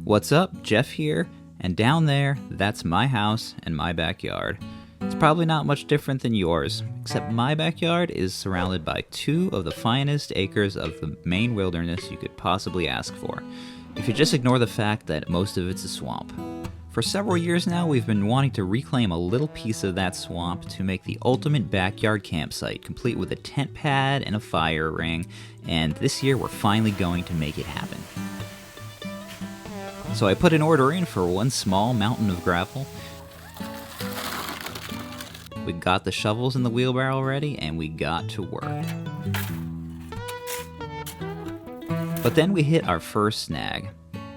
What's up? Jeff here, and down there, that's my house and my backyard. It's probably not much different than yours, except my backyard is surrounded by 2 of the finest acres of the Maine wilderness you could possibly ask for, if you just ignore the fact that most of it's a swamp. For several years now, we've been wanting to reclaim a little piece of that swamp to make the ultimate backyard campsite, complete with a tent pad and a fire ring, and this year we're finally going to make it happen. So I put an order in for one small mountain of gravel. We got the shovels and the wheelbarrow ready, and we got to work. But then we hit our first snag.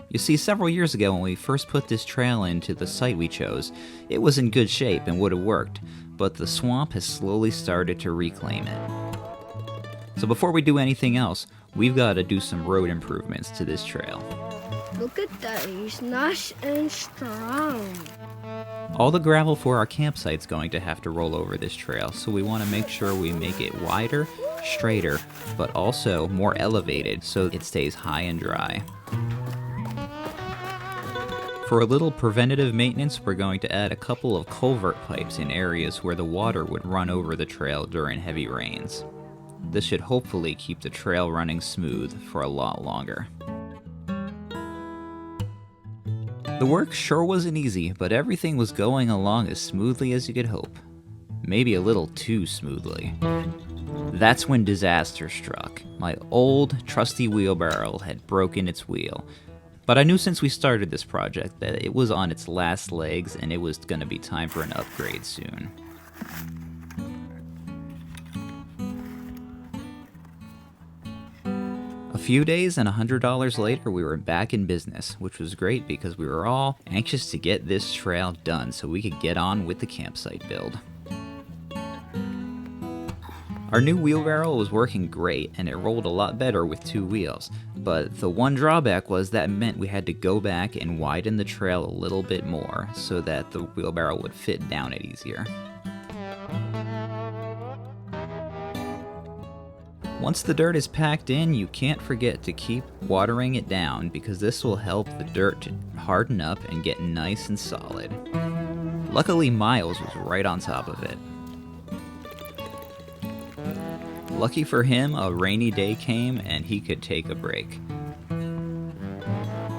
You see, several years ago when we first put this trail into the site we chose, it was in good shape and would have worked, but the swamp has slowly started to reclaim it. So before we do anything else, we've got to do some road improvements to this trail. Look at that, he's nice and strong. All the gravel for our campsite's going to have to roll over this trail, so we want to make sure we make it wider, straighter, but also more elevated so it stays high and dry. For a little preventative maintenance, we're going to add a couple of culvert pipes in areas where the water would run over the trail during heavy rains. This should hopefully keep the trail running smooth for a lot longer. The work sure wasn't easy, but everything was going along as smoothly as you could hope. Maybe a little too smoothly. That's when disaster struck. My old, trusty wheelbarrow had broken its wheel. But I knew since we started this project that it was on its last legs and it was going to be time for an upgrade soon. A few days and $100 later, we were back in business, which was great because we were all anxious to get this trail done so we could get on with the campsite build. Our new wheelbarrow was working great and it rolled a lot better with 2 wheels, but the one drawback was that meant we had to go back and widen the trail a little bit more so that the wheelbarrow would fit down it easier. Once the dirt is packed in, you can't forget to keep watering it down because this will help the dirt to harden up and get nice and solid. Luckily, Miles was right on top of it. Lucky for him, a rainy day came and he could take a break.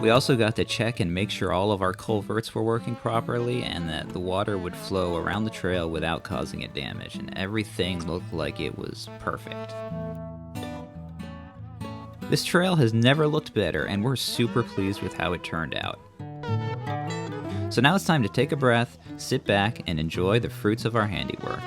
We also got to check and make sure all of our culverts were working properly and that the water would flow around the trail without causing it damage, and everything looked like it was perfect. This trail has never looked better, and we're super pleased with how it turned out. So now it's time to take a breath, sit back, and enjoy the fruits of our handiwork.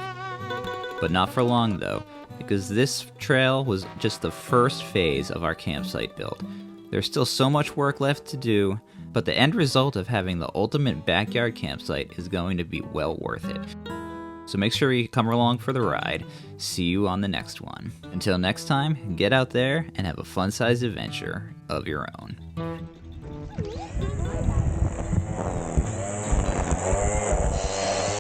But not for long though, because this trail was just the first phase of our campsite build. There's still so much work left to do, but the end result of having the ultimate backyard campsite is going to be well worth it. So make sure you come along for the ride. See you on the next one. Until next time, get out there and have a fun-sized adventure of your own.